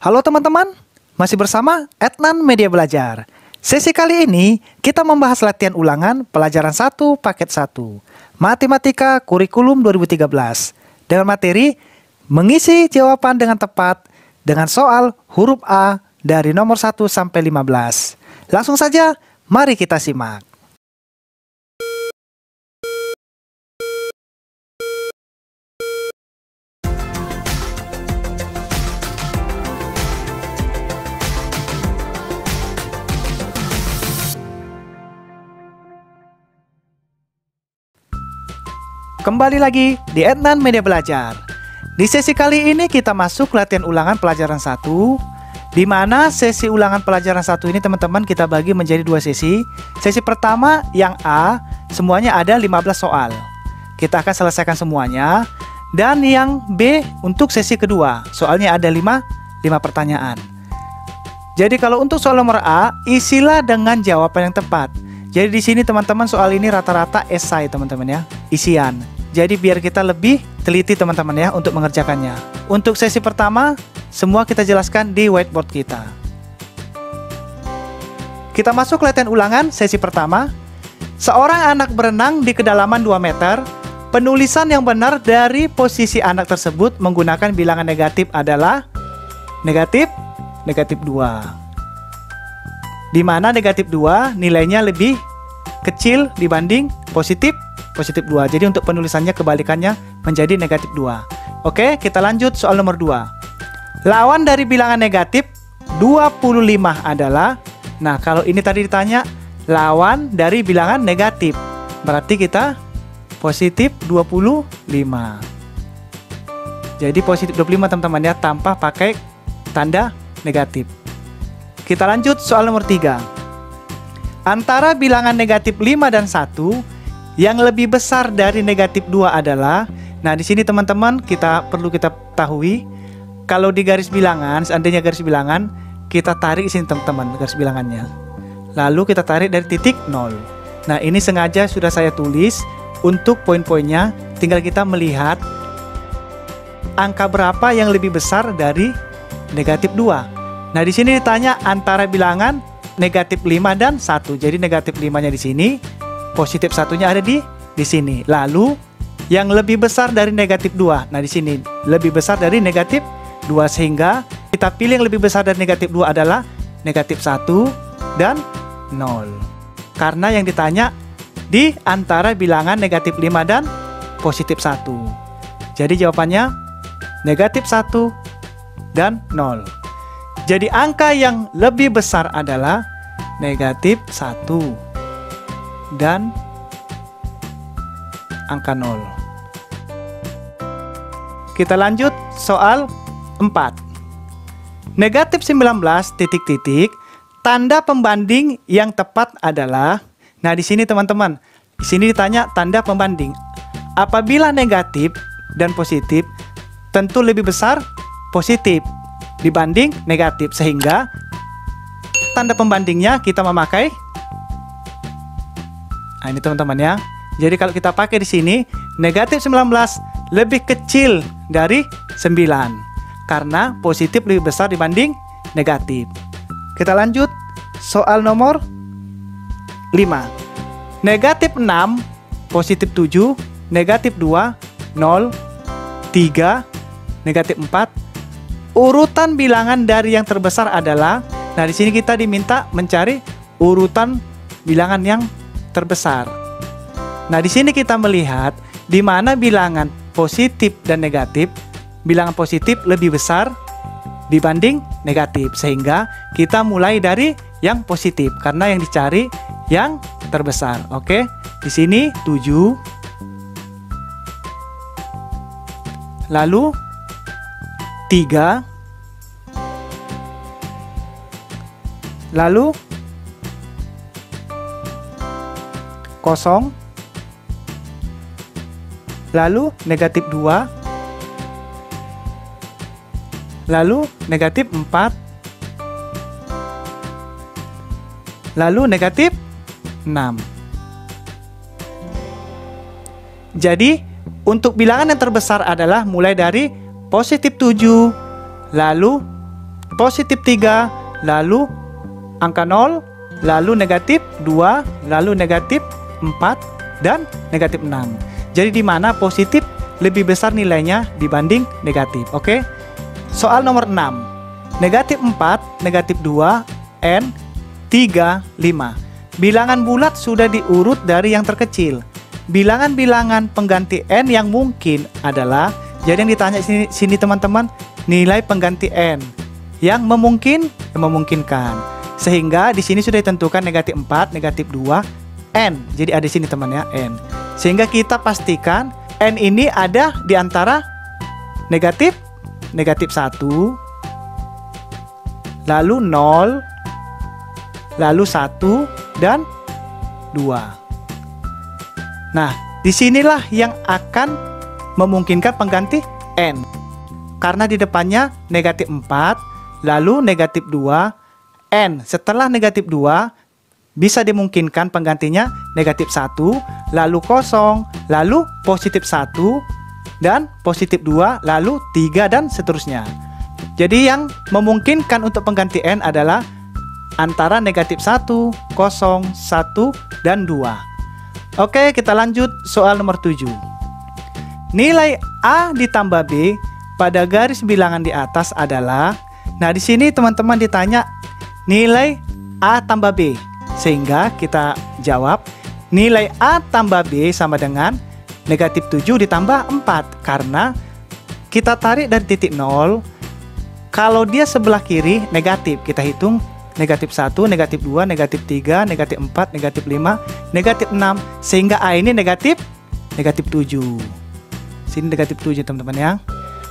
Halo teman-teman, masih bersama Etnan Media Belajar. Sesi kali ini kita membahas latihan ulangan pelajaran 1 paket 1 Matematika Kurikulum 2013 dengan materi mengisi jawaban dengan tepat dengan soal huruf A dari nomor 1 sampai 15. Langsung saja, mari kita simak. Kembali lagi di Etnan Media Belajar. Di sesi kali ini kita masuk latihan ulangan pelajaran 1, di mana sesi ulangan pelajaran 1 ini teman-teman kita bagi menjadi 2 sesi. Sesi pertama yang A, semuanya ada 15 soal. Kita akan selesaikan semuanya. Dan yang B untuk sesi kedua, soalnya ada 5 pertanyaan. Jadi kalau untuk soal nomor A, isilah dengan jawaban yang tepat. Jadi di sini teman-teman soal ini rata-rata esai teman-teman ya, isian. Jadi biar kita lebih teliti teman-teman ya untuk mengerjakannya. Untuk sesi pertama, semua kita jelaskan di whiteboard kita. Kita masuk latihan ulangan sesi pertama. Seorang anak berenang di kedalaman 2 meter. Penulisan yang benar dari posisi anak tersebut menggunakan bilangan negatif adalah negatif 2. Di mana negatif 2 nilainya lebih kecil dibanding positif 2. Jadi untuk penulisannya kebalikannya menjadi negatif 2. Oke, kita lanjut soal nomor 2. Lawan dari bilangan negatif 25 adalah, nah kalau ini tadi ditanya lawan dari bilangan negatif, berarti kita positif 25. Jadi positif 25 teman-teman ya, tanpa pakai tanda negatif. Kita lanjut soal nomor 3. Antara bilangan negatif 5 dan 1, yang lebih besar dari negatif 2 adalah, nah di sini teman-teman perlu kita ketahui, kalau di garis bilangan, seandainya garis bilangan, kita tarik sini teman-teman garis bilangannya. Lalu kita tarik dari titik 0. Nah ini sengaja sudah saya tulis untuk poin-poinnya, tinggal kita melihat angka berapa yang lebih besar dari negatif 2. Nah di sini ditanya antara bilangan negatif 5 dan 1. Jadi negatif 5-nya di sini, positif 1-nya ada di sini. Lalu yang lebih besar dari negatif 2. Nah, di sini lebih besar dari negatif 2, sehingga kita pilih yang lebih besar dari negatif 2 adalah negatif 1 dan 0. Karena yang ditanya di antara bilangan negatif 5 dan positif 1. Jadi jawabannya negatif 1 dan 0. Jadi angka yang lebih besar adalah negatif 1 dan angka 0. Kita lanjut soal 4. Negatif 19 titik-titik, tanda pembanding yang tepat adalah, nah di sini teman-teman, di sini ditanya tanda pembanding. Apabila negatif dan positif, tentu lebih besar positif dibanding negatif, sehingga tanda pembandingnya kita memakai, nah ini teman-teman ya. Jadi kalau kita pakai di sini negatif 19 lebih kecil dari 9 karena positif lebih besar dibanding negatif. Kita lanjut soal nomor 5. Negatif 6, positif 7, negatif 2, 0, 3, negatif 4. Urutan bilangan dari yang terbesar adalah, nah di sini kita diminta mencari urutan bilangan yang terbesar. Nah, di sini kita melihat di mana bilangan positif dan negatif, bilangan positif lebih besar dibanding negatif, sehingga kita mulai dari yang positif karena yang dicari yang terbesar. Oke, di sini 7, lalu 3, lalu 0, lalu negatif 2, lalu negatif 4, lalu negatif 6. Jadi untuk bilangan yang terbesar adalah mulai dari positif 7, lalu positif 3, lalu angka 0, lalu negatif 2, lalu negatif 4, dan negatif 6. Jadi di mana positif lebih besar nilainya dibanding negatif. Oke. Soal nomor 6. Negatif 4, negatif 2, N, 3, 5. Bilangan bulat sudah diurut dari yang terkecil. Bilangan-bilangan pengganti N yang mungkin adalah, jadi yang ditanya sini teman-teman, nilai pengganti N yang memungkinkan. Sehingga di sini sudah ditentukan negatif 4, negatif 2, N. Jadi ada di sini teman ya, N. Sehingga kita pastikan N ini ada di antara negatif 1, lalu 0, lalu 1, dan 2. Nah, disinilah yang akan memungkinkan pengganti N. Karena di depannya negatif 4, lalu negatif 2, N. Setelah negatif 2, bisa dimungkinkan penggantinya negatif 1, lalu 0, lalu positif 1, dan positif 2, lalu 3, dan seterusnya. Jadi yang memungkinkan untuk pengganti N adalah antara negatif 1, 0, 1, dan 2. Oke, kita lanjut soal nomor 7. Nilai A ditambah B pada garis bilangan di atas adalah, nah di sini teman-teman ditanya nilai A tambah B. Sehingga kita jawab nilai A tambah B sama dengan negatif 7 ditambah 4. Karena kita tarik dari titik 0, kalau dia sebelah kiri negatif, kita hitung negatif 1, negatif 2, negatif 3, negatif 4, negatif 5, negatif 6. Sehingga A ini negatif 7. Sini negatif 7 teman-teman ya.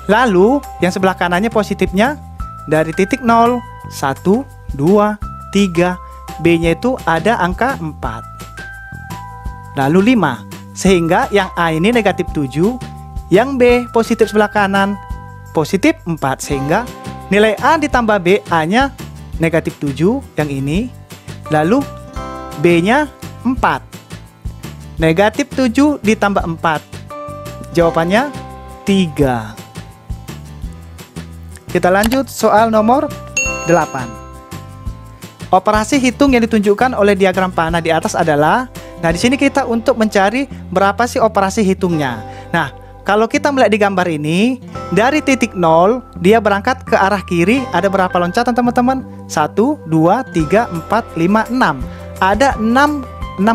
Lalu yang sebelah kanannya positifnya dari titik 0, 1, 2, 3. B-nya itu ada angka 4. Lalu 5. Sehingga yang A ini negatif 7, yang B positif sebelah kanan positif 4. Sehingga nilai A ditambah B, A-nya negatif 7 yang ini, lalu B-nya 4. Negatif 7 ditambah 4, jawabannya 3. Kita lanjut soal nomor 8. Operasi hitung yang ditunjukkan oleh diagram panah di atas adalah, nah di sini kita untuk mencari berapa sih operasi hitungnya. Nah, kalau kita melihat di gambar ini, dari titik 0, dia berangkat ke arah kiri, ada berapa loncatan teman-teman? 1, 2, 3, 4, 5, 6. Ada 6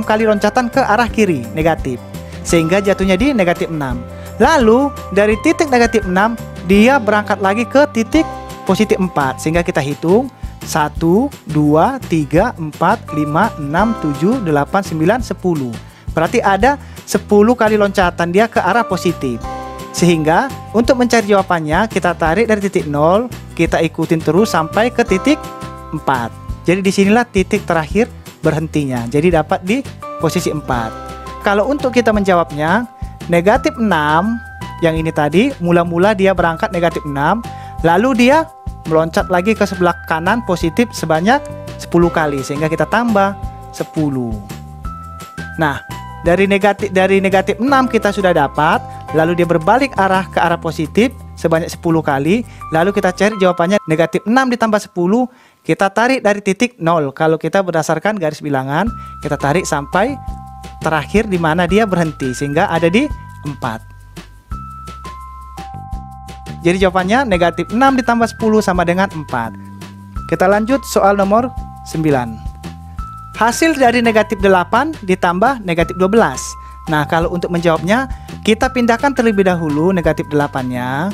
kali loncatan ke arah kiri, negatif. Sehingga jatuhnya di negatif 6. Lalu, dari titik negatif 6, dia berangkat lagi ke titik positif 4. Sehingga kita hitung, 1, 2, 3, 4, 5, 6, 7, 8, 9, 10. Berarti ada 10 kali loncatan dia ke arah positif. Sehingga untuk mencari jawabannya kita tarik dari titik 0, kita ikutin terus sampai ke titik 4. Jadi disinilah titik terakhir berhentinya. Jadi dapat di posisi 4. Kalau untuk kita menjawabnya, negatif 6 yang ini tadi, mula-mula dia berangkat negatif 6, lalu dia meloncat lagi ke sebelah kanan positif sebanyak 10 kali. Sehingga kita tambah 10. Nah, dari negatif 6 kita sudah dapat, lalu dia berbalik arah ke arah positif sebanyak 10 kali, lalu kita cari jawabannya negatif 6 ditambah 10, kita tarik dari titik 0. Kalau kita berdasarkan garis bilangan, kita tarik sampai terakhir di mana dia berhenti, sehingga ada di 4. Jadi jawabannya negatif 6 ditambah 10 sama dengan 4. Kita lanjut soal nomor 9. Hasil dari negatif 8 ditambah negatif 12. Nah, kalau untuk menjawabnya, kita pindahkan terlebih dahulu negatif 8-nya.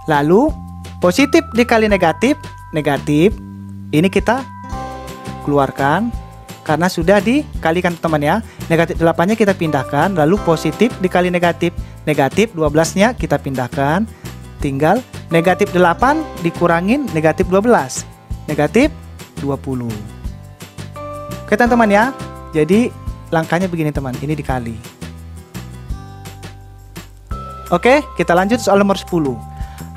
Lalu, positif dikali negatif, negatif. Ini kita keluarkan, karena sudah dikalikan teman ya. Negatif 8-nya kita pindahkan, lalu positif dikali negatif, negatif 12-nya kita pindahkan. Tinggal negatif 8 dikurangin negatif 12, negatif 20. Oke teman-teman ya, jadi langkahnya begini teman, ini dikali. Oke, kita lanjut soal nomor 10.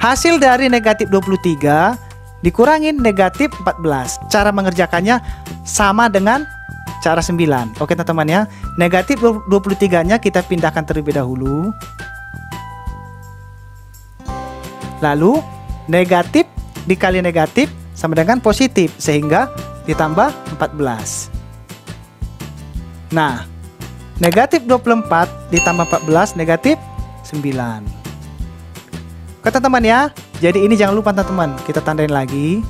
Hasil dari negatif 23 dikurangin negatif 14. Cara mengerjakannya sama dengan cara 9. Oke teman-teman ya, negatif 23-nya kita pindahkan terlebih dahulu. Lalu negatif dikali negatif sama dengan positif, sehingga ditambah 14. Nah, negatif 24 ditambah 14 negatif 9. Oke teman-teman ya, jadi ini jangan lupa teman-teman, kita tandain lagi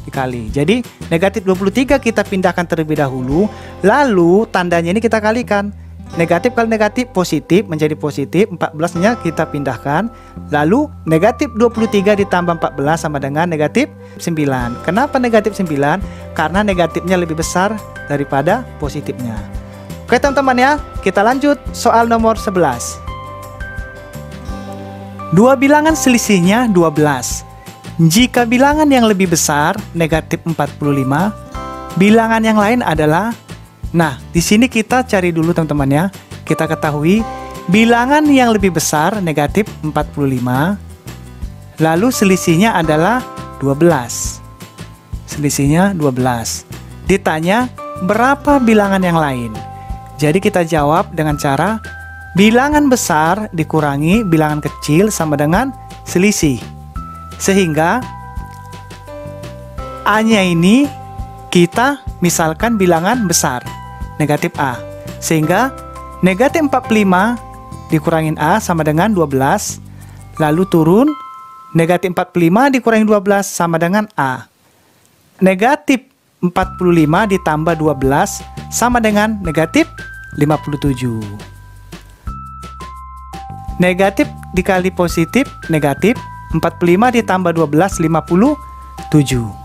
dikali. Jadi negatif 23 kita pindahkan terlebih dahulu, lalu tandanya ini kita kalikan. Negatif kali negatif positif menjadi positif, 14-nya kita pindahkan. Lalu negatif 23 ditambah 14 sama dengan negatif 9. Kenapa negatif 9? Karena negatifnya lebih besar daripada positifnya. Oke teman-teman ya, kita lanjut soal nomor 11. Dua bilangan selisihnya 12. Jika bilangan yang lebih besar negatif 45, bilangan yang lain adalah. Nah, di sini kita cari dulu teman-teman ya. Kita ketahui bilangan yang lebih besar negatif 45, lalu selisihnya adalah 12. Selisihnya 12. Ditanya berapa bilangan yang lain. Jadi kita jawab dengan cara bilangan besar dikurangi bilangan kecil sama dengan selisih. Sehingga A-nya ini kita misalkan bilangan besar, negatif A. Sehingga negatif 45 dikurangin A sama dengan 12. Lalu turun, negatif 45 dikurangi 12 sama dengan A. Negatif 45 ditambah 12 sama dengan negatif 57. Negatif dikali positif, negatif. 45 ditambah 12, 57.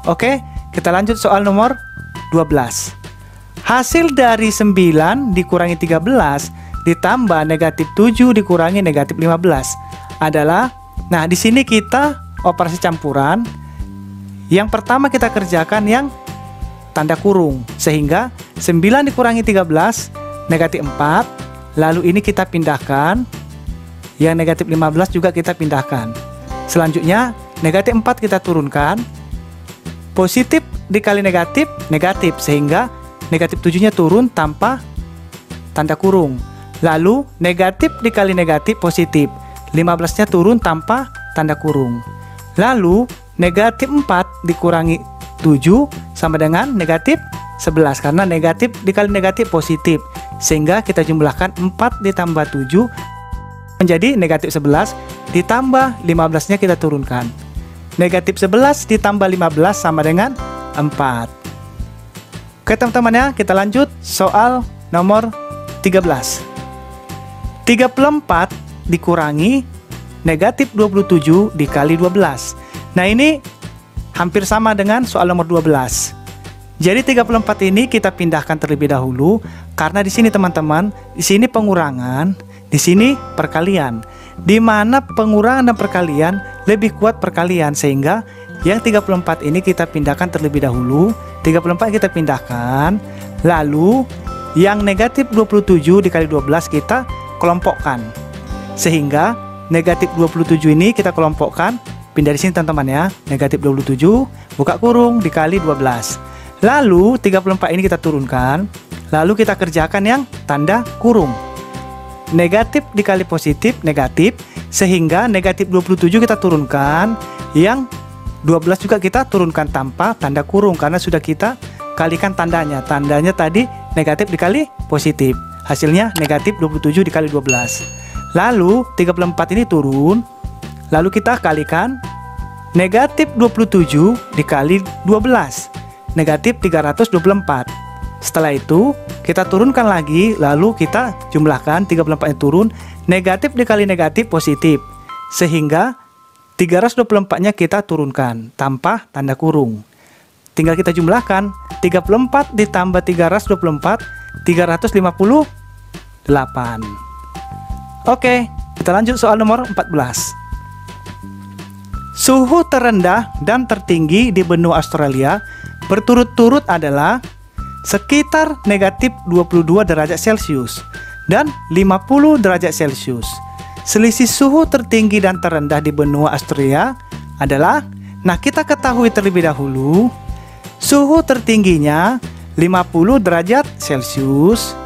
Oke, kita lanjut soal nomor 12. Hasil dari 9 dikurangi 13 ditambah negatif 7 dikurangi negatif 15 adalah, nah di sini kita operasi campuran. Yang pertama kita kerjakan yang tanda kurung, sehingga 9 dikurangi 13 negatif 4. Lalu ini kita pindahkan, yang negatif 15 juga kita pindahkan. Selanjutnya negatif 4 kita turunkan, positif dikali negatif, negatif, sehingga negatif 7 nya turun tanpa tanda kurung. Lalu negatif dikali negatif positif, 15 nya turun tanpa tanda kurung. Lalu negatif 4 dikurangi 7 sama dengan negatif 11, karena negatif dikali negatif positif, sehingga kita jumlahkan 4 ditambah 7 menjadi negatif 11, ditambah 15 nya kita turunkan. Negatif 11 ditambah 15 sama dengan 4. Oke teman-teman ya, kita lanjut soal nomor 13. 34 dikurangi negatif 27 dikali 12. Nah ini hampir sama dengan soal nomor 12. Jadi 34 ini kita pindahkan terlebih dahulu, karena di sini teman-teman, di sini pengurangan, di sini perkalian, di mana pengurangan dan perkalian lebih kuat perkalian, sehingga yang 34 ini kita pindahkan terlebih dahulu. 34 kita pindahkan, lalu yang negatif 27 dikali 12 kita kelompokkan, sehingga negatif 27 ini kita kelompokkan, pindah di sini teman-teman ya, negatif 27 buka kurung dikali 12. Lalu 34 ini kita turunkan, lalu kita kerjakan yang tanda kurung. Negatif dikali positif, negatif, sehingga negatif 27 kita turunkan, yang 12 juga kita turunkan tanpa tanda kurung, karena sudah kita kalikan tandanya. Tandanya tadi negatif dikali positif, hasilnya negatif 27 dikali 12. Lalu 34 ini turun, lalu kita kalikan negatif 27 dikali 12, negatif 324. Setelah itu kita turunkan lagi, lalu kita jumlahkan, 34 nya turun, negatif dikali negatif positif, sehingga 324 nya kita turunkan tanpa tanda kurung. Tinggal kita jumlahkan, 34 ditambah 324, 358. Oke, kita lanjut soal nomor 14. Suhu terendah dan tertinggi di benua Australia berturut-turut adalah sekitar negatif 22 derajat Celcius dan 50 derajat Celcius. Selisih suhu tertinggi dan terendah di benua Australia adalah, nah kita ketahui terlebih dahulu, suhu tertingginya 50 derajat Celcius,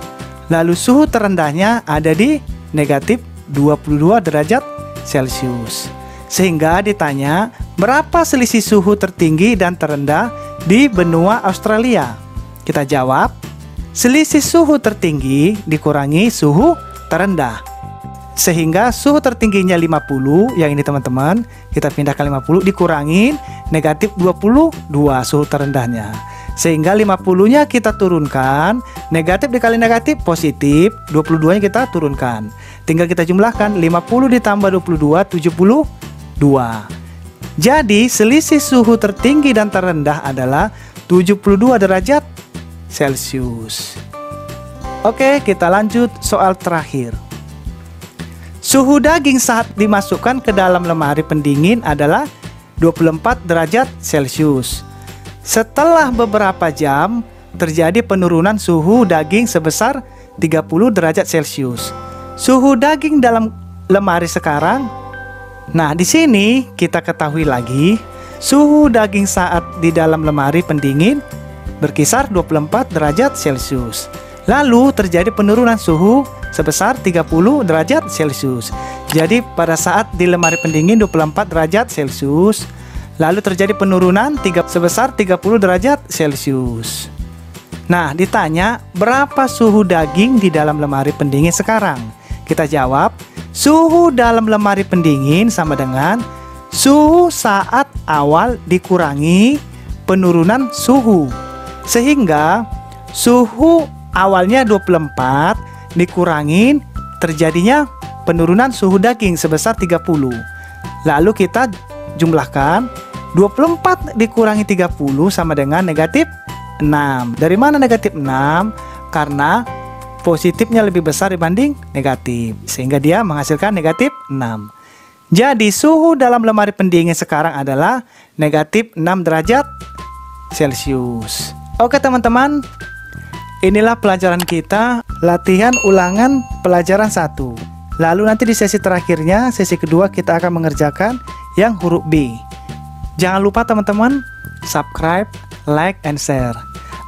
lalu suhu terendahnya ada di negatif 22 derajat Celcius. Sehingga ditanya, berapa selisih suhu tertinggi dan terendah di benua Australia? Kita jawab, selisih suhu tertinggi dikurangi suhu terendah. Sehingga suhu tertingginya 50, yang ini teman-teman, kita pindah ke 50, dikurangin negatif 22 suhu terendahnya. Sehingga 50-nya kita turunkan, negatif dikali negatif positif, 22-nya kita turunkan. Tinggal kita jumlahkan, 50 ditambah 22, 72. Jadi selisih suhu tertinggi dan terendah adalah 72 derajat Celcius. Oke, kita lanjut soal terakhir. Suhu daging saat dimasukkan ke dalam lemari pendingin adalah 24 derajat Celcius. Setelah beberapa jam, terjadi penurunan suhu daging sebesar 30 derajat Celcius. Suhu daging dalam lemari sekarang. Nah, di sini kita ketahui lagi, suhu daging saat di dalam lemari pendingin berkisar 24 derajat Celcius. Lalu terjadi penurunan suhu sebesar 30 derajat Celcius. Jadi pada saat di lemari pendingin 24 derajat Celcius, lalu terjadi penurunan sebesar 30 derajat Celcius. Nah, ditanya berapa suhu daging di dalam lemari pendingin sekarang? Kita jawab, suhu dalam lemari pendingin sama dengan suhu saat awal dikurangi penurunan suhu. Sehingga suhu awalnya 24 dikurangin terjadinya penurunan suhu daging sebesar 30. Lalu kita jumlahkan 24 dikurangi 30 sama dengan negatif 6. Dari mana negatif 6? Karena positifnya lebih besar dibanding negatif, sehingga dia menghasilkan negatif 6. Jadi suhu dalam lemari pendingin sekarang adalah negatif 6 derajat Celcius. Oke teman-teman, inilah pelajaran kita, latihan ulangan pelajaran 1. Lalu nanti di sesi terakhirnya, sesi kedua, kita akan mengerjakan yang huruf B. Jangan lupa teman-teman, subscribe, like, and share,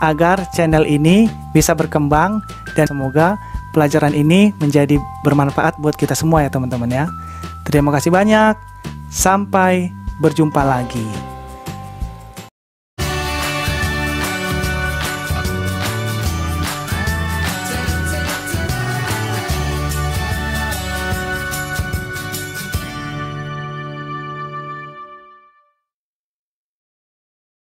agar channel ini bisa berkembang dan semoga pelajaran ini menjadi bermanfaat buat kita semua ya teman-teman ya. Terima kasih banyak, sampai berjumpa lagi.